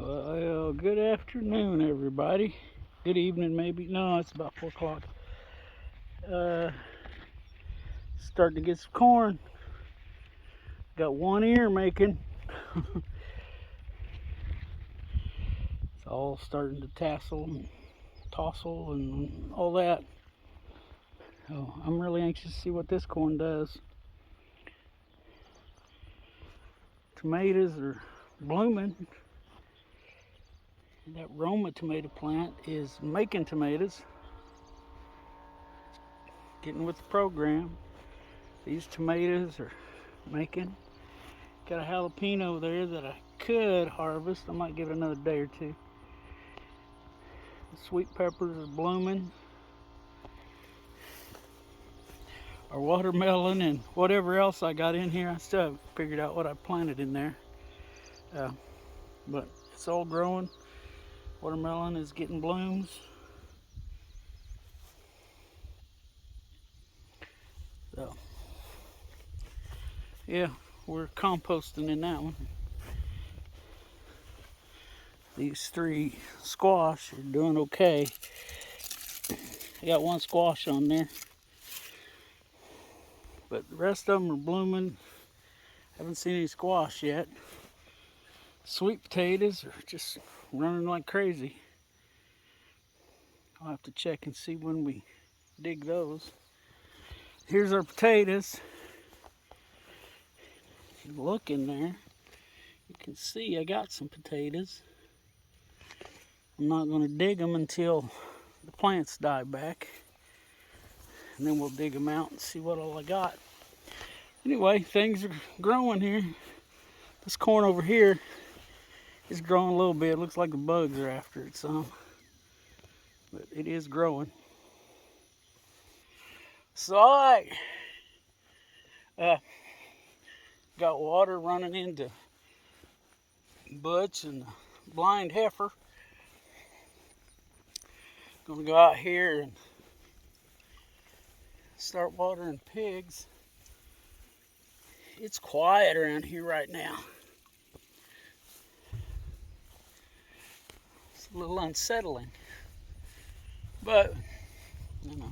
Well, good afternoon, everybody. Good evening, maybe. No, it's about 4 o'clock. Uh, Starting to get some corn. Got one ear making. It's all starting to tassel and tossle and all that. So I'm really anxious to see what this corn does. Tomatoes are blooming. That Roma tomato plant is making tomatoes. Getting with the program. These tomatoes are making. Got a jalapeno there that I could harvest. I might give it another day or two. The sweet peppers are blooming. Our watermelon and whatever else I got in here, I still haven't figured out what I planted in there. But it's all growing. Watermelon is getting blooms. So, yeah, we're composting in that one. These three squash are doing okay. I got one squash on there, but the rest of them are blooming. Haven't seen any squash yet. Sweet potatoes are just running like crazy. I'll have to check and see when we dig those. Here's our potatoes. If you look in there, you can see I got some potatoes. I'm not going to dig them until the plants die back. And then we'll dig them out and see what all I got. Anyway, things are growing here. This corn over here is growing a little bit. It looks like the bugs are after it some. But it is growing. So I got water running into Butch and the blind heifer. Gonna go out here and start watering pigs. It's quiet around here right now. It's a little unsettling. But, you know,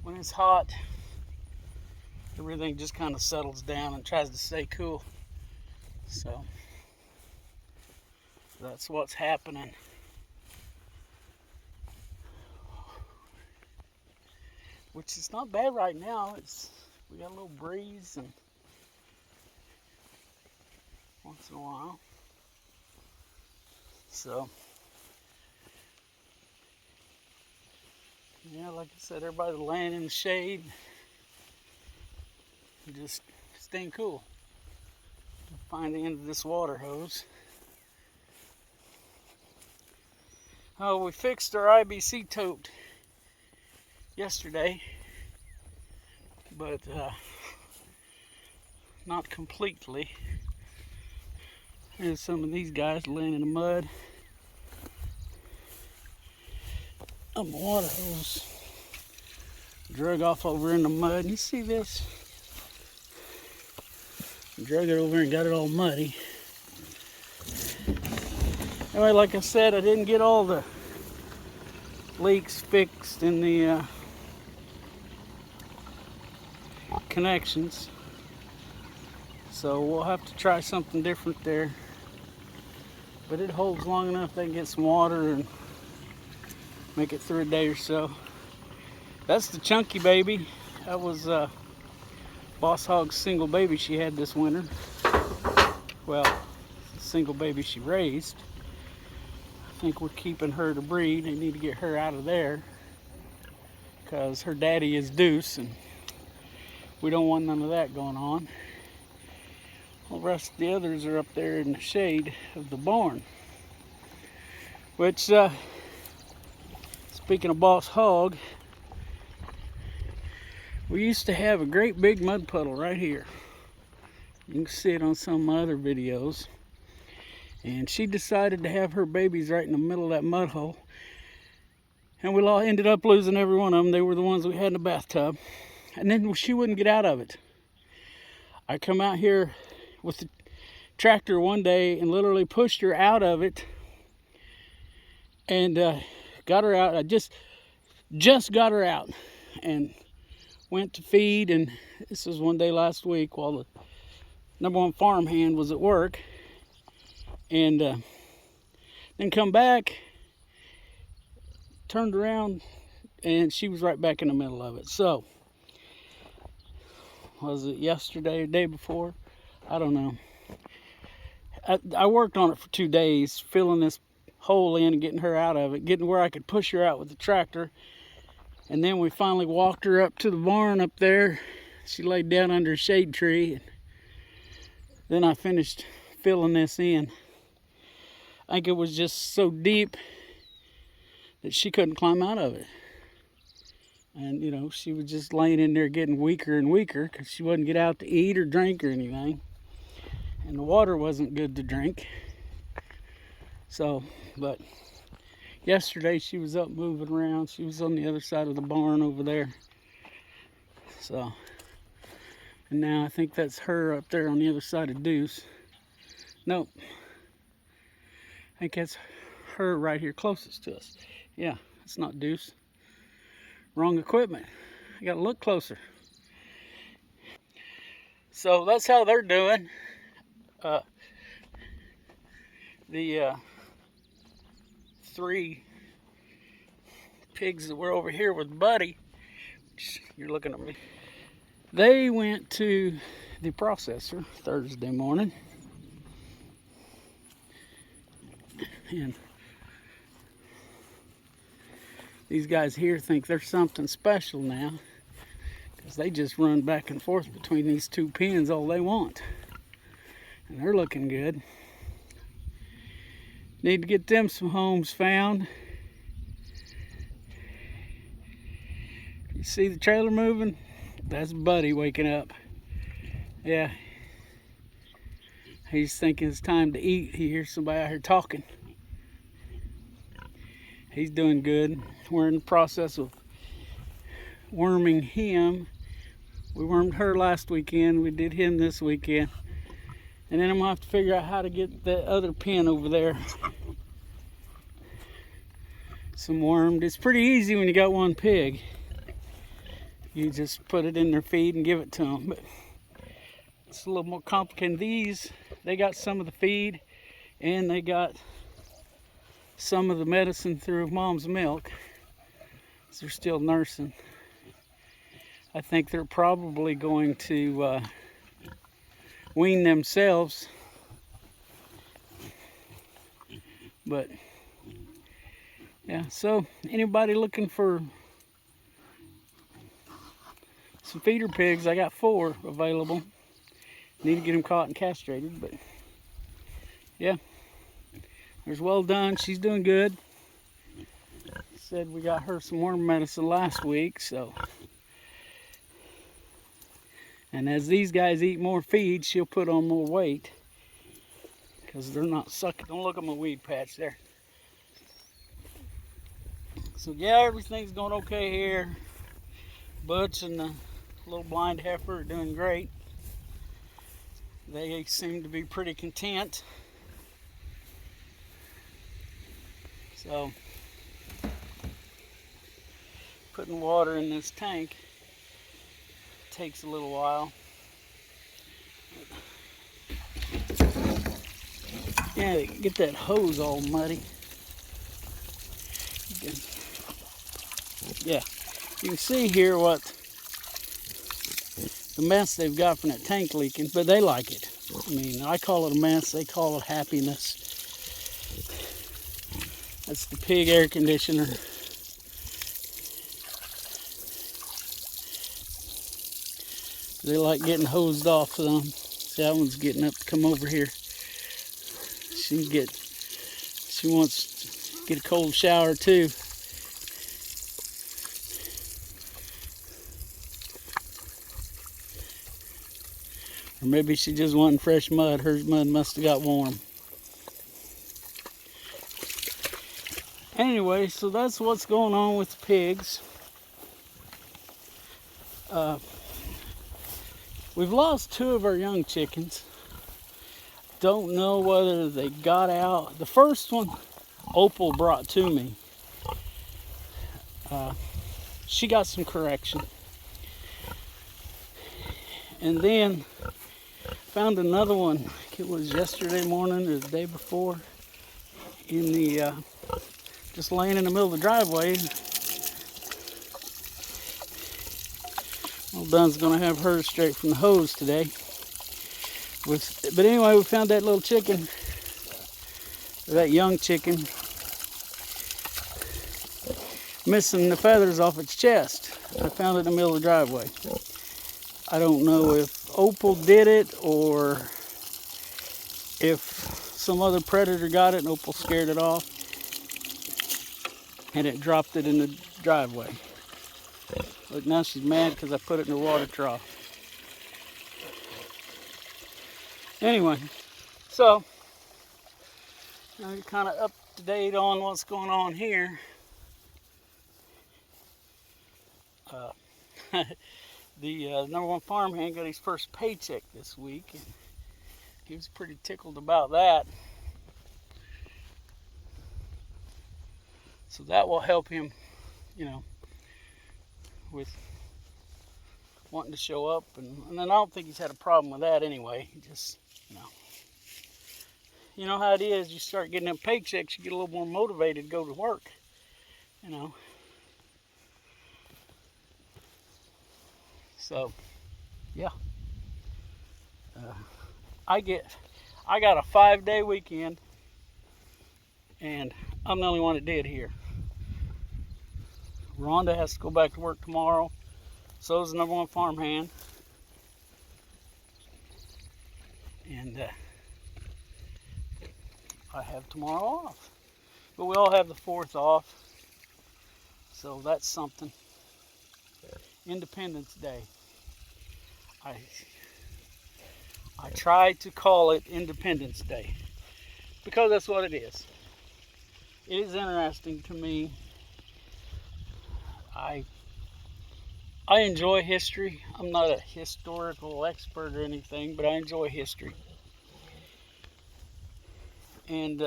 when it's hot, everything just kind of settles down and tries to stay cool. So, that's what's happening. Which is not bad right now. We got a little breeze and once in a while. So, yeah, like I said, everybody's laying in the shade, just staying cool. Find the end of this water hose. Oh, we fixed our IBC tote yesterday, but not completely. Here's some of these guys laying in the mud. The water hose drug off over in the mud. You see this? Drug it over and got it all muddy. Anyway, like I said, I didn't get all the leaks fixed in the connections, so we'll have to try something different there. But it holds long enough they can get some water and make it through a day or so. That's the Chunky baby. That was Boss Hog's single baby she had this winter. Well, the single baby she raised. I think we're keeping her to breed. They need to get her out of there because her daddy is Deuce and we don't want none of that going on. All the rest of the others are up there in the shade of the barn. Which, speaking of Boss Hog, we used to have a great big mud puddle right here. You can see it on some of my other videos. And she decided to have her babies right in the middle of that mud hole. And we all ended up losing every one of them. They were the ones we had in the bathtub. And then she wouldn't get out of it. I come out here with the tractor one day and literally pushed her out of it, and got her out. I just got her out and went to feed, and this was one day last week while the number one farm hand was at work, and then come back, turned around, and she was right back in the middle of it. So, was it yesterday or day before? I don't know. I worked on it for 2 days, filling this hole in and getting her out of it, getting where I could push her out with the tractor. And then we finally walked her up to the barn up there. She laid down under a shade tree. And then I finished filling this in. I think it was just so deep that she couldn't climb out of it. And, you know, she was just laying in there getting weaker and weaker because she wouldn't get out to eat or drink or anything. And the water wasn't good to drink. So, but yesterday she was up moving around. She was on the other side of the barn over there. So, and now I think that's her up there on the other side of Deuce. Nope. I think that's her right here closest to us. Yeah, it's not Deuce. Wrong equipment. I gotta look closer. So that's how they're doing. The 3 pigs that were over here with Buddy, you're looking at me, they went to the processor Thursday morning, and these guys here think they're something special now because they just run back and forth between these 2 pens all they want, and they're looking good. Need to get them some homes found. You see the trailer moving? That's Buddy waking up. Yeah. He's thinking it's time to eat. He hears somebody out here talking. He's doing good. We're in the process of worming him. We wormed her last weekend. We did him this weekend. And then I'm gonna have to figure out how to get that other pen over there some wormed. It's pretty easy when you got 1 pig. You just put it in their feed and give it to them. But it's a little more complicated. These, they got some of the feed and they got some of the medicine through mom's milk. So they're still nursing. I think they're probably going to wean themselves, but yeah. So anybody looking for some feeder pigs, I got 4 available. Need to get them caught and castrated, but yeah, there's Well Done. She's doing good. Said we got her some worm medicine last week, so. And as these guys eat more feed, she'll put on more weight because they're not sucking. Don't look at my weed patch there. So yeah, everything's going okay here. Butch and the little blind heifer are doing great. They seem to be pretty content. So, putting water in this tank takes a little while. Yeah, get that hose all muddy. Yeah, you can see here what the mess they've got from that tank leaking, but they like it. I mean, I call it a mess, they call it happiness. That's the pig air conditioner. They like getting hosed off some. See, that one's getting up to come over here. She wants to get a cold shower too. Or maybe she just wanted fresh mud. Her mud must have got warm. Anyway, so that's what's going on with the pigs. We've lost 2 of our young chickens. don't know whether they got out. The first one, Opal brought to me. She got some correction. And then found another one. It was yesterday morning or the day before, in the just laying in the middle of the driveway. Old Dun's gonna have hers straight from the hose today. But anyway, we found that little chicken, that young chicken, missing the feathers off its chest. I found it in the middle of the driveway. I don't know if Opal did it or if some other predator got it and Opal scared it off and it dropped it in the driveway. Look, now she's mad because I put it in the water trough. Anyway, so now you're kind of up to date on what's going on here. The number one farmhand got his first paycheck this week. And he was pretty tickled about that. So that will help him, with wanting to show up. And then I don't think he's had a problem with that anyway. He just, you know how it is. You start getting them paychecks, you get a little more motivated to go to work, So, yeah. I got a 5-day weekend, and I'm the only one that did here. Rhonda has to go back to work tomorrow. So is the number one farmhand. And I have tomorrow off. But we all have the 4th off. So that's something. Independence Day. I try to call it Independence Day because that's what it is. It is interesting to me. I enjoy history. I'm not a historical expert or anything, but I enjoy history. And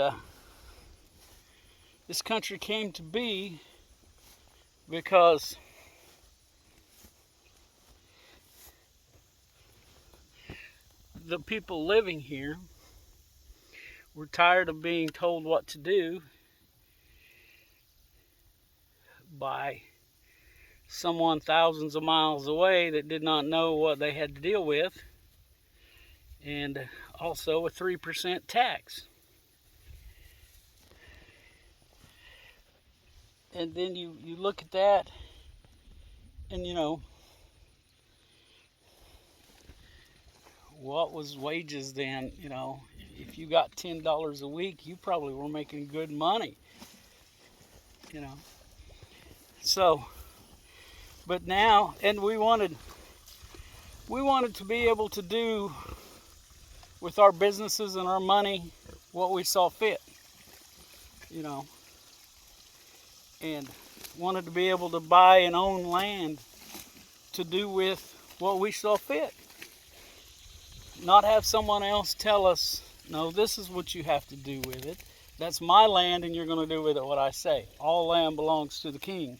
this country came to be because the people living here were tired of being told what to do by someone thousands of miles away that did not know what they had to deal with, and also a 3% tax. And then you look at that, and what was wages then? If you got $10 a week, you probably were making good money. So, but now, and we wanted to be able to do with our businesses and our money what we saw fit, and wanted to be able to buy and own land to do with what we saw fit. Not have someone else tell us, no, this is what you have to do with it. That's my land and you're going to do with it what I say. All land belongs to the king.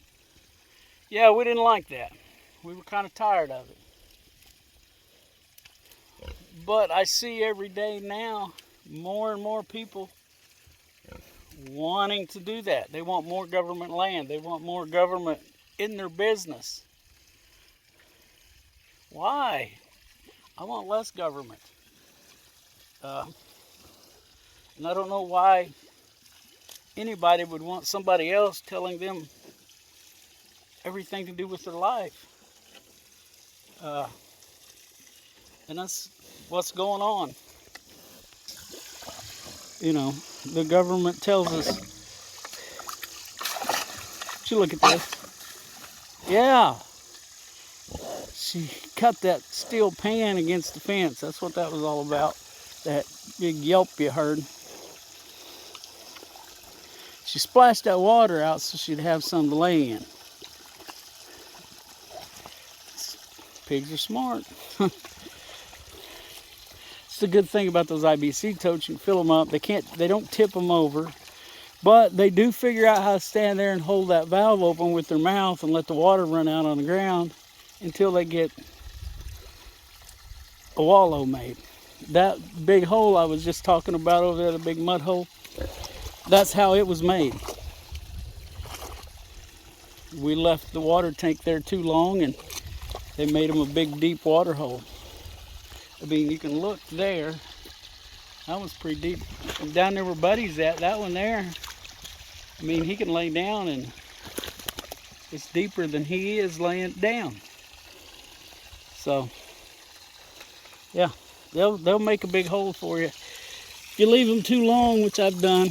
Yeah, we didn't like that. We were kind of tired of it. But I see every day now more and more people wanting to do that. They want more government land. They want more government in their business. Why? I want less government. And I don't know why anybody would want somebody else telling them everything to do with their life. And that's what's going on. The government tells us. Would you look at this? Yeah. She cut that steel pan against the fence. That's what that was all about. That big yelp you heard. She splashed that water out so she'd have some to lay in. Pigs are smart. the good thing about those IBC totes. You can fill them up. They don't tip them over, but they do figure out how to stand there and hold that valve open with their mouth and let the water run out on the ground until they get a wallow made. That big hole I was just talking about over there, the big mud hole, that's how it was made. We left the water tank there too long and they made them a big deep water hole. I mean, you can look there. That was pretty deep. And down there where Buddy's at, that one there, I mean, he can lay down and it's deeper than he is laying down. So, yeah, they'll make a big hole for you. If you leave them too long, which I've done,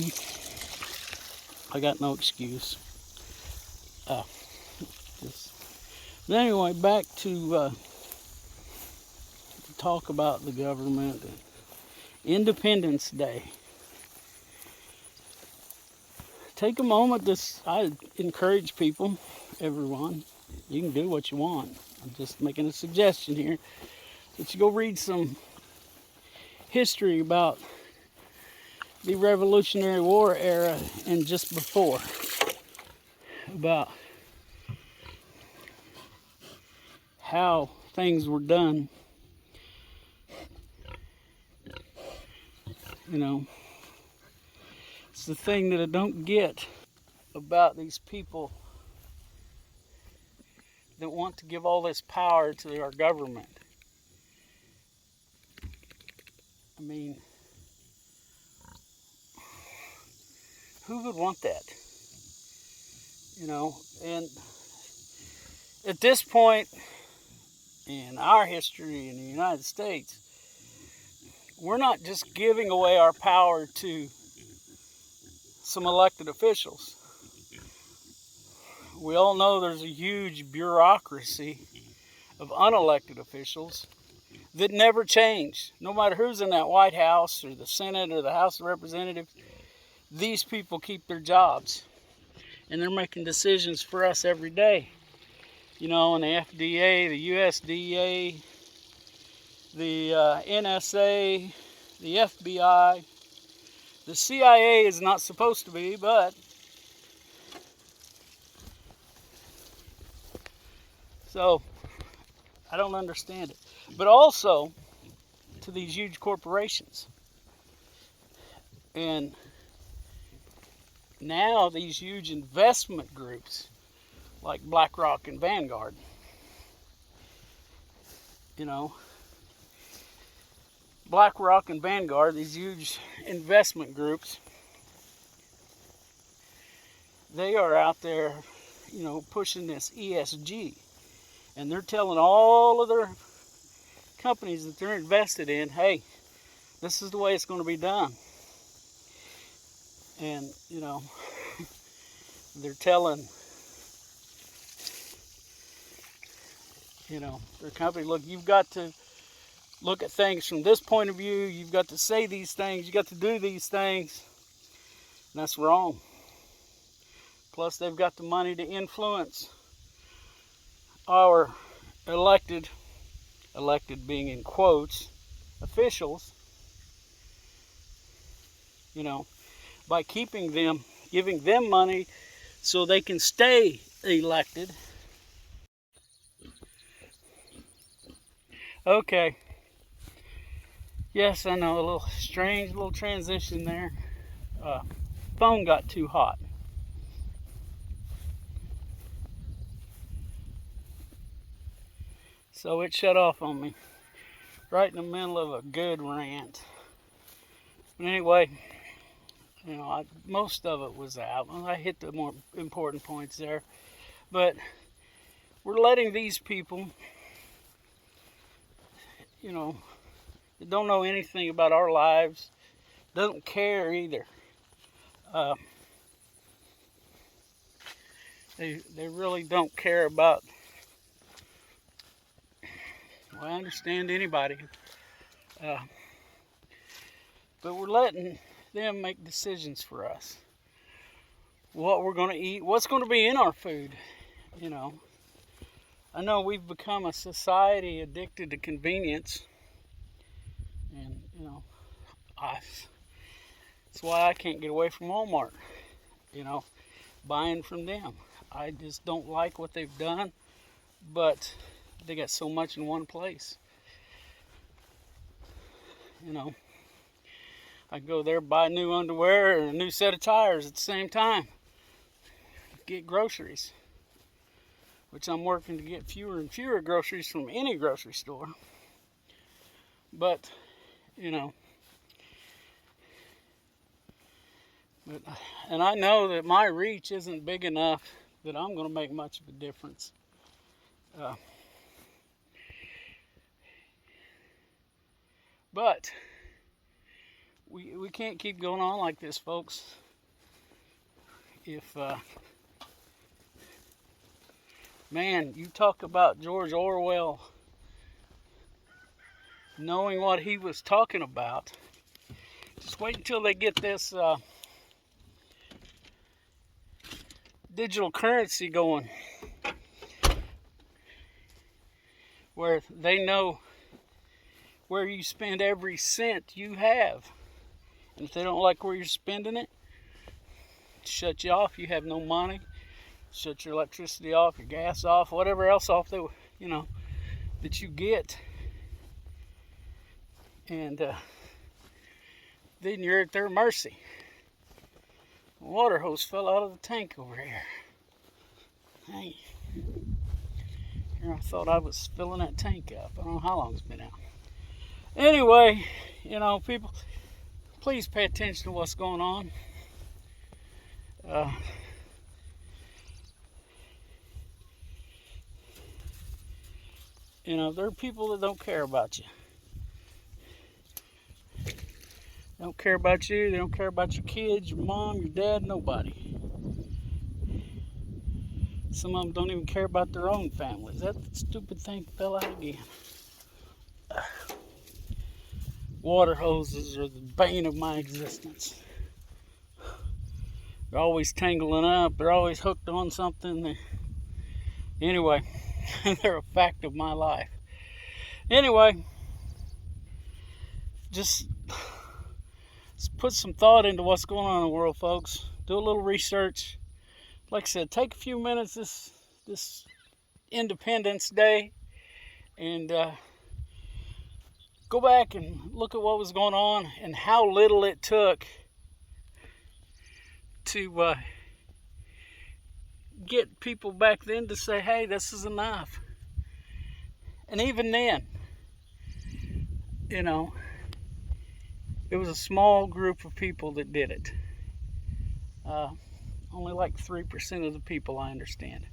I got no excuse. But anyway, back to talk about the government. Independence Day. Take a moment. I encourage people, everyone, you can do what you want. I'm just making a suggestion here that you go read some history about the Revolutionary War era and just before, about how things were done. You know, it's the thing that I don't get about these people that want to give all this power to our government. I mean, who would want that? You know, and at this point in our history in the United States, we're not just giving away our power to some elected officials. We all know there's a huge bureaucracy of unelected officials that never change. No matter who's in that White House or the Senate or the House of Representatives, these people keep their jobs. And they're making decisions for us every day. You know, in the FDA, the USDA, the NSA, the FBI. The CIA is not supposed to be, but so I don't understand it. But also to these huge corporations. And now these huge investment groups like BlackRock and Vanguard, you know, BlackRock and Vanguard, these huge investment groups, they are out there, you know, pushing this ESG. And they're telling all of their companies that they're invested in, hey, this is the way it's going to be done. And, you know, they're telling, you know, their company, look, you've got to look at things from this point of view. You've got to say these things. You've got to do these things. And that's wrong. Plus, they've got the money to influence our elected being in quotes, officials, you know, by keeping them, giving them money so they can stay elected. Okay. Yes, I know, a little strange little transition there. Phone got too hot. So it shut off on me right in the middle of a good rant. But anyway, you know, most of it was out. I hit the more important points there. But we're letting these people, you know, that don't know anything about our lives, don't care either. They really don't care about, well, I understand anybody. But we're letting them make decisions for us. What we're going to eat, what's going to be in our food, you know. I know we've become a society addicted to convenience. And, that's why I can't get away from Walmart, buying from them. I just don't like what they've done, but they got so much in one place. I go there, buy new underwear and a new set of tires at the same time. Get groceries, which I'm working to get fewer and fewer groceries from any grocery store. But, and I know that my reach isn't big enough that I'm going to make much of a difference. But we can't keep going on like this, folks. If man, you talk about George Orwell knowing what he was talking about. Just wait until they get this digital currency going, where they know where you spend every cent you have. And if they don't like where you're spending it, shut you off. You have no money. Shut your electricity off, your gas off, whatever else off that that you get. And then you're at their mercy. The water hose fell out of the tank over here. Hey, here I thought I was filling that tank up. I don't know how long it's been out. Anyway, people, please pay attention to what's going on. There are people that don't care about you. They don't care about you. They don't care about your kids, your mom, your dad, nobody. Some of them don't even care about their own families. That stupid thing fell out again. Water hoses are the bane of my existence. They're always tangling up. They're always hooked on something. Anyway, they're a fact of my life. Anyway, just put some thought into what's going on in the world, folks. Do a little research. Like I said, take a few minutes this Independence Day and go back and look at what was going on and how little it took to get people back then to say, hey, this is enough. And even then, it was a small group of people that did it. Only like 3% of the people, I understand.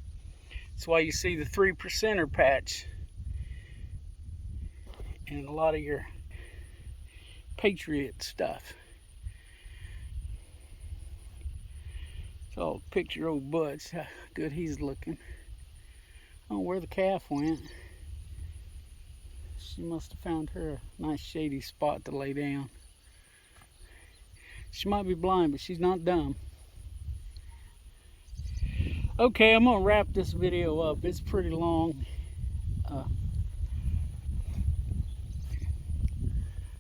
That's why you see the 3%er patch in a lot of your patriot stuff. So picture old Butch, how good he's looking. I don't know where the calf went. She must have found her a nice shady spot to lay down. She might be blind, but she's not dumb. Okay, I'm gonna wrap this video up. It's pretty long.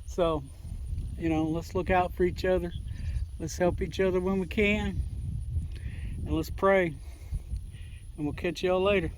So, let's look out for each other. Let's help each other when we can. And let's pray. And we'll catch y'all later.